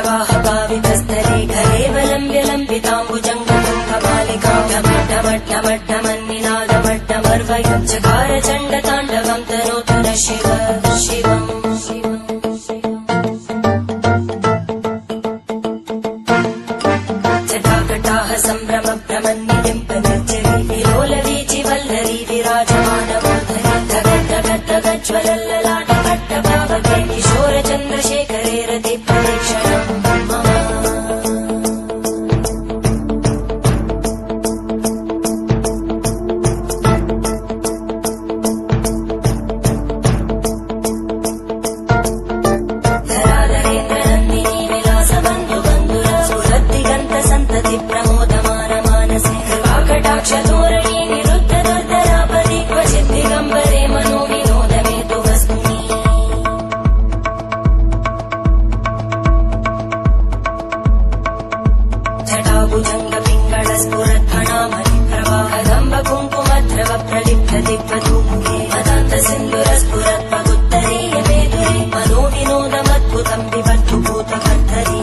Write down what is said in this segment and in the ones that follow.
जलप्रवाहपावितस्तरे घरेवलम्ब्यलम्बिताम्बुजङ्गमन्निनादमट्टमर्वयं चकार चण्डताण्डवं तनोतु न शिव शिवम् जटाकटाह सम्भ्रमभ्रमन्निलिम्पनिर्जरी विलोलवीचि वल्लरी विराजमानमूर्धनि धगद्धगद्धगज्ज्वलल्ललाटकट्टभावके किशोरचन्द्रशेखरे रति प्रदक्षिणम् धराधरेन्द्रनन्दिनी विलासबन्धुबन्धुर सुरद्दिगन्तसन्तति प्रमोदमानमानसे कृपाकटाक्षधोरणी निरुद्धदुर्धरापदि क्वचित् दिगम्बरे मनोविनोदमेतु वस्तुनि जटाभुजङ्गपिङ्गळस्फुरत्फणामणिप्रवाहदम्बकुङ्कुमद्रव प्रलिप्तदिग्वधूमुखे मदान्तसिन्धुरस्फुरत्पगुत्तरीयमेधुरे मनोविनोदमद्भुतं विबद्धु भूतकर्धरी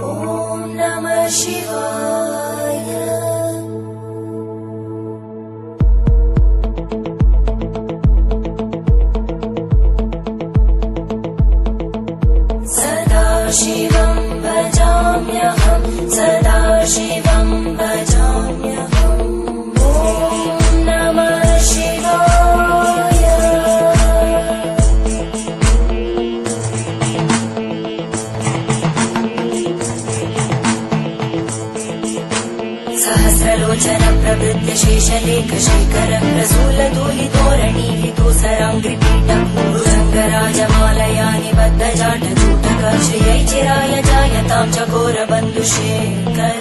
ॐ नमः शिवाय सदाशिवं भजाम्यहं सदाशिवं भजाम्यहम् ॐ नमः शिवाय सहस्रलोचन प्रवृत्य शेषलेखशेखर प्रसूलधूलितोरणी विदूसराङ्घ्रिपीठं भुजङ्गराजमालया निबद्धजाटजूटक श्रियै चिराय जायतां चकोरबन्धुशेखर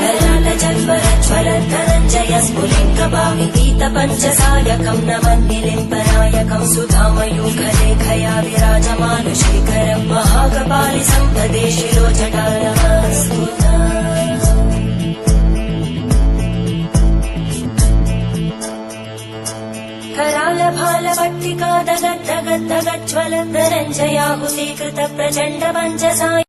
ललाटजल्परज्वलद्धनञ्जय स्फुलिङ्गभाविगीतपञ्चसायकं नमन्निलिम्पनायकं सुधामयूखलेखया विराजमानशेखरं महाकपालि सम्पदे शिरोजटानमस्कुता करालभालभट्टिका दगद्धगद्धगज्ज्वलद्धनञ्जयाहुतीकृत प्रचण्ड पञ्चसाय